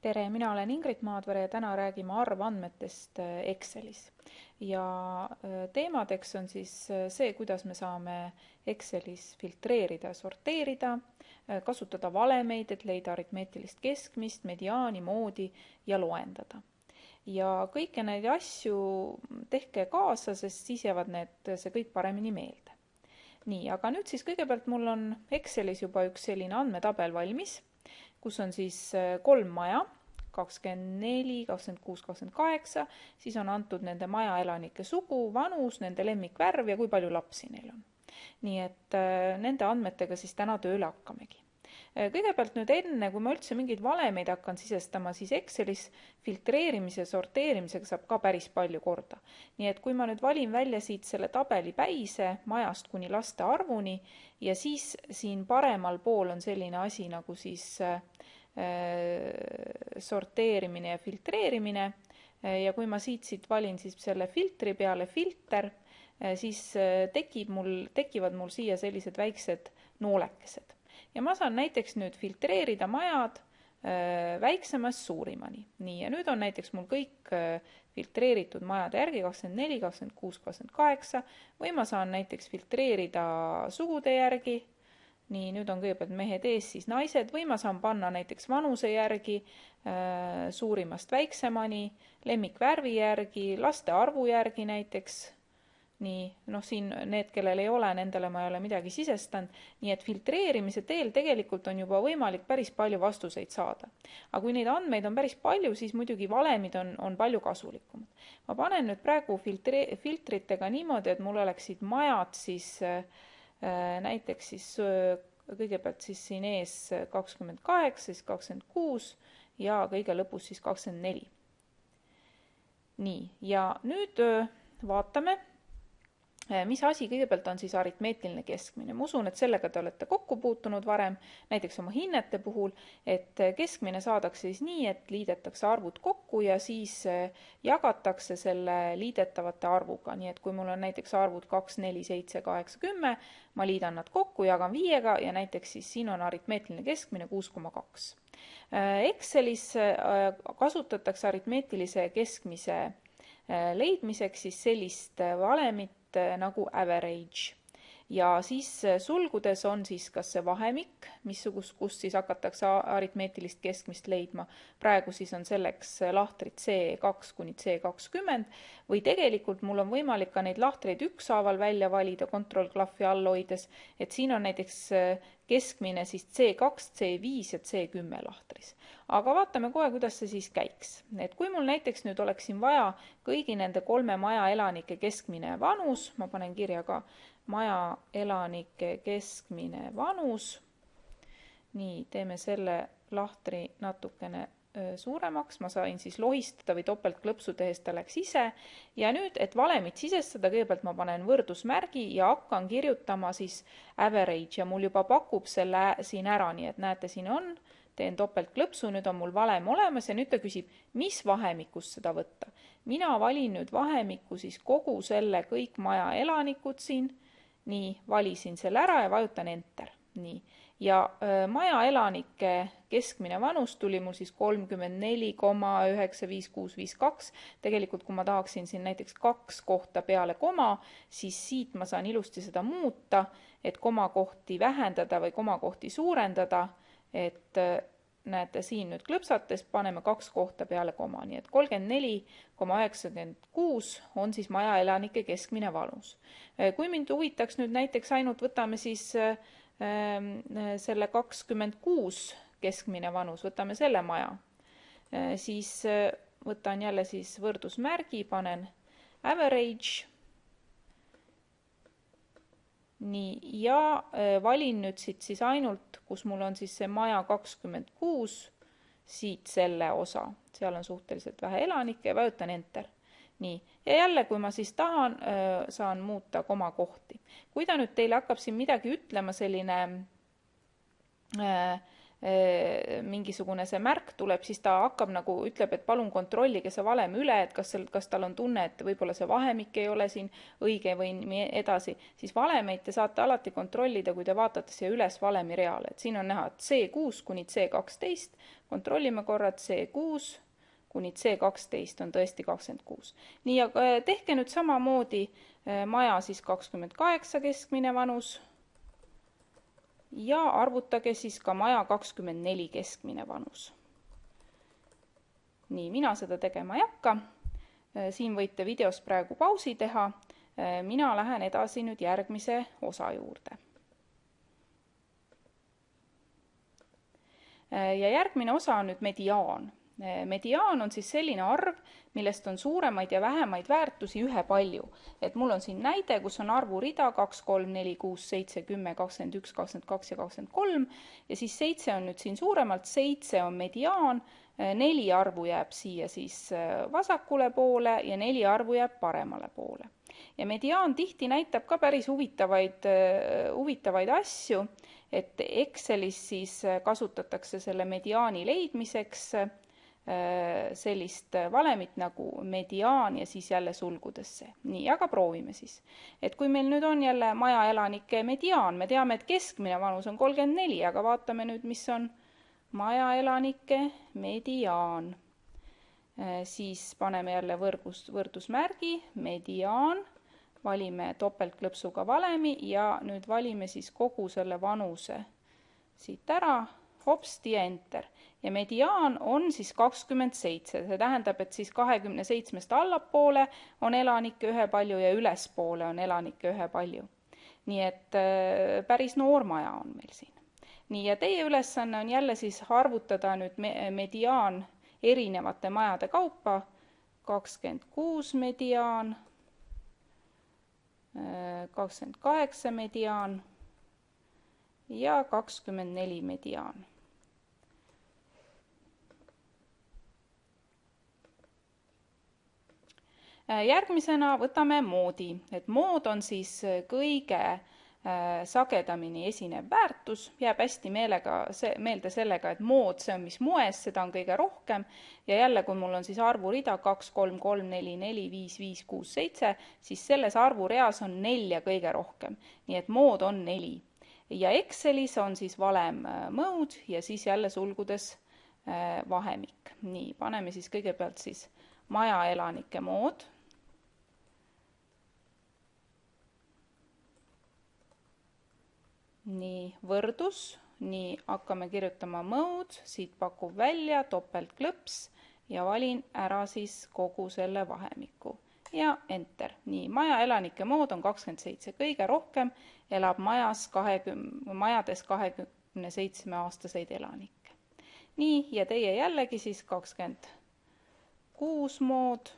Tere, mina olen Ingrid Maadvere ja täna räägime arvandmetest Excelis. Ja teemadeks on siis see, kuidas me saame Excelis filtreerida ja sorteerida, kasutada valemeid, et leida aritmeetilist keskmist, mediaani, moodi ja loendada. Ja kõiki neid asju tehke kaasa, sest siis jäävad see kõik paremini meelde. Nii, aga nüüd siis kõigepealt mul on Excelis juba üks selline andmetabel valmis, kus on siis 3 maja, 24, 26, 28, siis on antud nende majaelanike sugu, vanus, nende lemmikvärv ja kui palju lapsi neil on. Nii et nende andmetega siis täna tööle hakkamegi. Kõigepealt nüüd enne, kui ma üldse mingeid valemeid hakkan sisestama, siis Excelis filtreerimise ja sorteerimisega saab ka päris palju korda. Nii et kui ma nüüd valin välja siit selle tabeli päise majast kuni laste arvuni ja siis siin paremal pool on selline asi nagu siis sorteerimine ja filtreerimine ja kui ma siit valin siis selle filtri peale filter, siis tekivad mul siia sellised väiksed noolekesed. Ja ma saan näiteks nüüd filtreerida majad väiksemast suurimani. Nii, ja nüüd on näiteks mul kõik filtreeritud majade järgi 24, 26, 28 või ma saan näiteks filtreerida sugude järgi. Nii, nüüd on kõigepealt mehed ees, siis naised või ma saan panna näiteks vanuse järgi, suurimast väiksemani, lemmikvärvi järgi, laste arvu järgi näiteks. Nii, siin need, kellel ei ole, nendele ma ei ole midagi sisestanud. Nii et filtreerimise teel tegelikult on juba võimalik päris palju vastuseid saada. Aga kui neid andmeid on päris palju, siis muidugi valemid on palju kasulikumad. Ma panen nüüd praegu filtritega niimoodi, et mul oleksid majad siis näiteks siis kõigepealt siis siin ees 28, siis 26 ja kõige lõpus siis 24. Nii, ja nüüd vaatame, mis asi kõigepealt on siis aritmeetiline keskmine. Ma usun, et sellega te olete kokku puutunud varem, näiteks oma hinnete puhul, et keskmine saadakse siis nii, et liidetakse arvud kokku ja siis jagatakse selle liidetavate arvuga. Nii et kui mul on näiteks arvud 2, 4, 7, 8, 10, ma liidan nad kokku, jagan 5-ga ja näiteks siis siin on aritmeetiline keskmine 6,2. Excelis kasutatakse aritmeetilise keskmise leidmiseks siis sellist valemit nagu average. Ja siis sulgudes on siis kas see vahemik, kus siis hakatakse aritmeetilist keskmist leidma. Praegu siis on selleks lahtrid C2 kuni C20 või tegelikult mul on võimalik ka neid lahtreid ükshaaval välja valida kontrollklahvi all hoides, et siin on näiteks keskmine siis C2, C5 ja C10 lahtris. Aga vaatame kohe, kuidas see siis käiks. Et kui mul näiteks nüüd oleksin vaja kõigi nende 3 maja elanike keskmine vanus, ma panen kirja ka maja elanike keskmine vanus. Nii, teeme selle lahtri natukene suuremaks, ma sain siis lohistada või topeltklõpsu tehes ta läks ise. Ja nüüd, et valemit sisestada, kõigepealt ma panen võrdusmärgi ja hakkan kirjutama siis average ja mul juba pakub selle siin ära, nii et näete, siin on, teen topeltklõpsu, nüüd on mul valem olemas ja nüüd ta küsib, mis vahemikust seda võtta. Mina valin nüüd vahemikku siis kogu selle kõik maja elanikud siin, nii, valisin selle ära ja vajutan enter. Nii. Ja maja elanike keskmine vanus tuli mul siis 34,95652. Tegelikult kui ma tahaksin siin näiteks 2 kohta peale koma, siis siit ma saan ilusti seda muuta, et komakohti vähendada või komakohti suurendada, et näete siin nüüd klõpsates paneme 2 kohta peale koma, nii et 34,96 on siis maja elanike keskmine vanus. Kui mind huvitaks nüüd näiteks ainult võtame siis selle 26 keskmine vanus, võtame selle maja, siis võtan jälle siis võrdusmärgi, panen average, nii, ja valin nüüd siit siis ainult, kus mul on siis see maja 26, siit selle osa, seal on suhteliselt vähe elanikke ja vajutan enter. Nii, ja jälle, kui ma siis tahan, saan muuta komakohti. Kui ta nüüd teile hakkab siin midagi ütlema selline mingisugune see märk tuleb, siis ta hakkab nagu ütleb, et palun kontrollige see valem üle, et kas tal on tunne, et võib-olla see vahemik ei ole siin õige või nii edasi, siis valemeid te saate alati kontrollida, kui te vaatate siia üles valemi reale, et siin on näha, et C6 kuni C12, kontrollime korra, et C6 kuni C12 on tõesti 26. Nii, aga tehke nüüd samamoodi maja siis 28 keskmine vanus ja arvutage siis ka maja 24 keskmine vanus. Nii, mina seda tegema ei hakka. Siin võite videos praegu pausi teha. Mina lähen edasi nüüd järgmise osa juurde. Ja järgmine osa on nüüd mediaan. Mediaan on siis selline arv, millest on suuremaid ja vähemaid väärtusi ühepalju. Et mul on siin näide, kus on arvurida 2, 3, 4, 6, 7, 10, 21, 22 ja 23 ja siis 7 on nüüd siin suuremalt, 7 on mediaan, 4 arvu jääb siia siis vasakule poole ja 4 arvu jääb paremale poole. Ja mediaan tihti näitab ka päris huvitavaid asju, et Excelis siis kasutatakse selle mediaani leidmiseks sellist valemit nagu mediaan ja siis jälle sulgudesse. Nii, aga proovime siis. Et kui meil nüüd on jälle maja elanike mediaan, me teame, et keskmine vanus on 34, aga vaatame nüüd, mis on maja elanike mediaan. Siis paneme jälle võrdusmärgi, mediaan, valime topeltklõpsuga valemi ja nüüd valime siis kogu selle vanuse siit ära, hopsti ja enter. Ja mediaan on siis 27, see tähendab, et siis 27-st allapoole on elanikke ühepalju ja ülespoole on elanikke ühepalju. Nii et päris noor maja on meil siin. Nii, ja teie ülesanne on jälle siis arvutada nüüd mediaan erinevate majade kaupa, 26 mediaan, 28 mediaan ja 24 mediaan. Järgmisena võtame moodi, et mood on siis kõige sagedamini esinev väärtus, jääb hästi meelde sellega, et mood, see on mis moes, seda on kõige rohkem ja jälle, kui mul on siis arvurida 2, 3, 3, 4, 4, 5, 5, 6, 7, siis selles arvureas on 4 kõige rohkem, nii et mood on 4. Ja Excelis on siis valem mode ja siis jälle sulgudes vahemik. Nii, paneme siis kõigepealt siis maja elanike mood. Nii, võrdus, nii hakkame kirjutama mode, siit pakub välja topeltklõps ja valin ära siis kogu selle vahemiku ja enter. Nii, maja elanike mood on 27, kõige rohkem elab majades 27-aastaseid elanikke. Nii, ja teie jällegi siis 26 mood,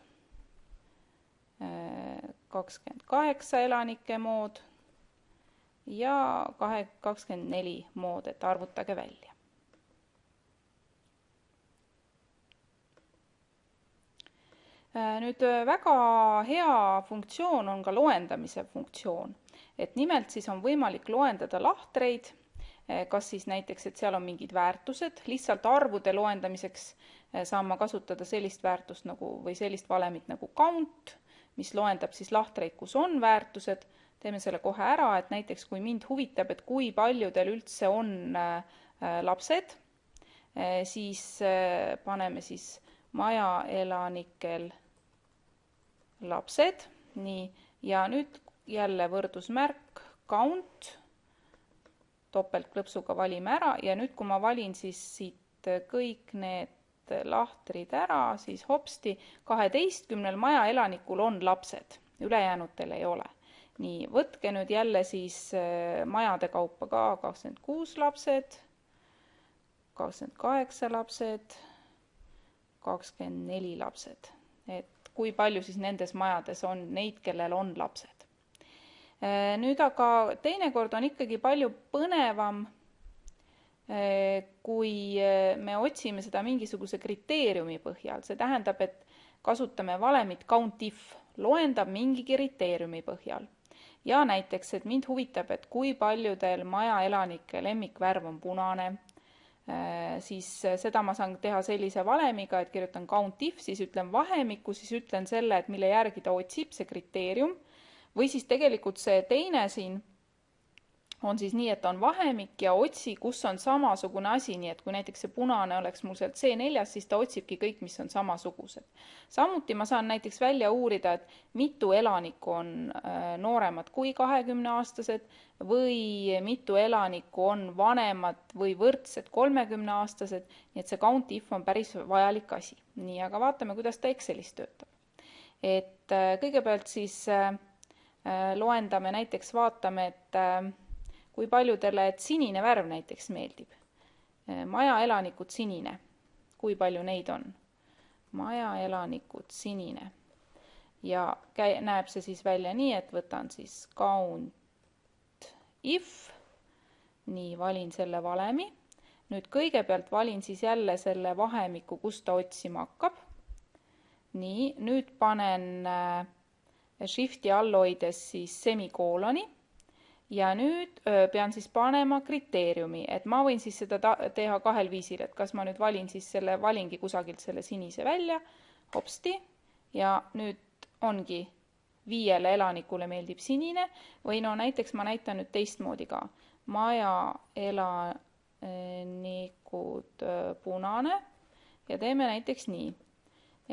28 elanike mood ja 24 mood, et arvutage välja. Nüüd väga hea funktsioon on ka loendamise funktsioon, et nimelt siis on võimalik loendada lahtreid, kas siis näiteks, et seal on mingid väärtused, lihtsalt arvude loendamiseks saan ma kasutada sellist väärtust nagu, või sellist valemit nagu count, mis loendab siis lahtreid, kus on väärtused. Teeme selle kohe ära, et näiteks kui mind huvitab, et kui paljudel üldse on lapsed, siis paneme siis maja elanikel lapsed, nii, ja nüüd jälle võrdusmärk, count, topeltklõpsuga valime ära ja nüüd, kui ma valin siis siit kõik need lahtrid ära, siis hopsti, 12 maja elanikul on lapsed, ülejäänutel ei ole. Nii, võtke nüüd jälle siis majade kaupa ka 26 lapsed, 28 lapsed, 24 lapsed. Et kui palju siis nendes majades on neid, kellel on lapsed. Nüüd aga teinekord on ikkagi palju põnevam, kui me otsime seda mingisuguse kriteeriumi põhjal. See tähendab, et kasutame valemit count if, loendab mingi kriteeriumi põhjal. Ja näiteks, et mind huvitab, et kui paljudel maja elanike lemmikvärv on punane, siis seda ma saan teha sellise valemiga, et kirjutan count if, siis ütlen vahemikku, siis ütlen selle, et mille järgi ta otsib, see kriteerium, või siis tegelikult see teine siin on siis nii, et on vahemik ja otsi, kus on samasugune asi, nii et kui näiteks see punane oleks mul sealt C4-s, siis ta otsibki kõik, mis on samasugused. Samuti ma saan näiteks välja uurida, et mitu elanikku on nooremad kui 20-aastased või mitu elanikku on vanemad või võrdsed 30-aastased, nii et see count if on päris vajalik asi. Nii, aga vaatame, kuidas ta Excelis töötab. Et kõigepealt siis loendame näiteks, vaatame, et kui paljudele sinine värv näiteks meeldib. Maja elanikud sinine. Kui palju neid on? Maja elanikud sinine. Ja näeb see siis välja nii, et võtan siis count if. Nii, valin selle valemi. Nüüd kõigepealt valin siis jälle selle vahemiku, kus ta otsima hakkab. Nii, nüüd panen shifti all hoides siis semikooloni. Ja nüüd pean siis panema kriteeriumi, et ma võin siis seda teha kahel viisil, et kas ma nüüd valingi kusagilt selle sinise välja, hopsti, ja nüüd ongi 5 elanikule meeldib sinine, või no näiteks ma näitan nüüd teistmoodi ka. Maja elanikud punane ja teeme näiteks nii,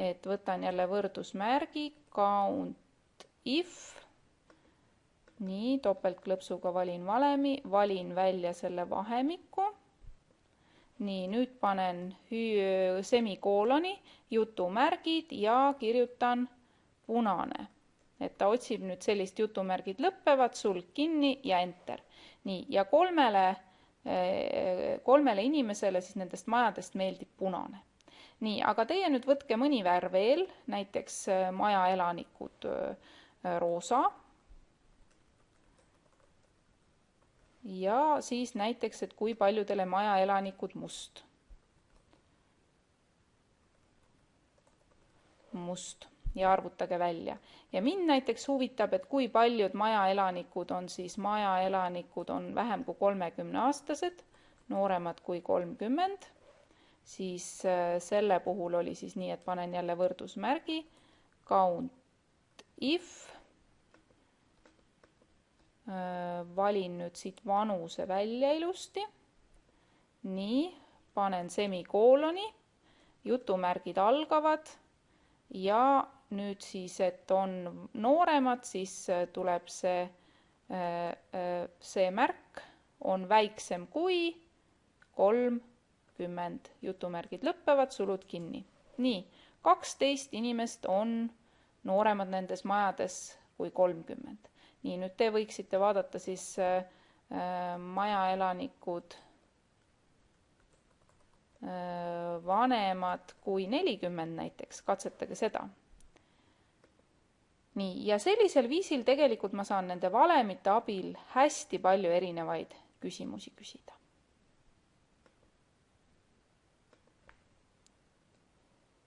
et võtan jälle võrdusmärgi, count if. Nii, topeltklõpsuga valin valemi, valin välja selle vahemiku. Nii, nüüd panen semikooloni, jutumärgid ja kirjutan punane. Et ta otsib nüüd sellist jutumärgid lõppevad, sulg kinni ja enter. Nii, ja kolmele inimesele siis nendest majadest meeldib punane. Nii, aga teie nüüd võtke mõni värv veel, näiteks maja elanikud roosa. Ja siis näiteks, et kui paljudele maja elanikud must. Must ja arvutage välja. Ja mind näiteks huvitab, et kui paljud maja elanikud on vähem kui 30-aastased, nooremad kui 30, siis selle puhul oli siis nii, et panen jälle võrdusmärgi, count if. Valin nüüd siit vanuse välja ilusti. Nii, panen semikooloni, jutumärgid algavad ja nüüd siis, et on nooremad, siis tuleb see märk on väiksem kui 30, jutumärgid lõppevad, sulud kinni. Nii, 12 inimest on nooremad nendes majades kui 30. Nii, nüüd te võiksite vaadata siis maja elanikud vanemad kui 40 näiteks, katsetage seda. Nii, ja sellisel viisil tegelikult ma saan nende valemite abil hästi palju erinevaid küsimusi küsida.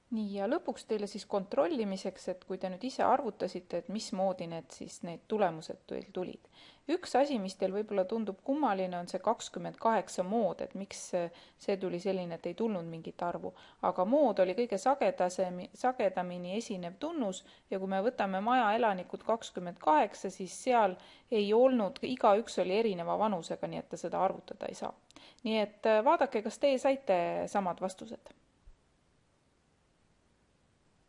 Nii, ja lõpuks teile siis kontrollimiseks, et kui te nüüd ise arvutasite, et mismoodi need tulemused teil tulid. Üks asi, mis teil võib-olla tundub kummaline, on see 28 mood, et miks see tuli selline, et ei tulnud mingit arvu. Aga mood oli kõige sagedamini esinev tunnus ja kui me võtame maja elanikud 28, siis seal ei olnud, igaüks oli erineva vanusega, nii et ta seda arvutada ei saa. Nii et vaadake, kas teie saite samad vastused.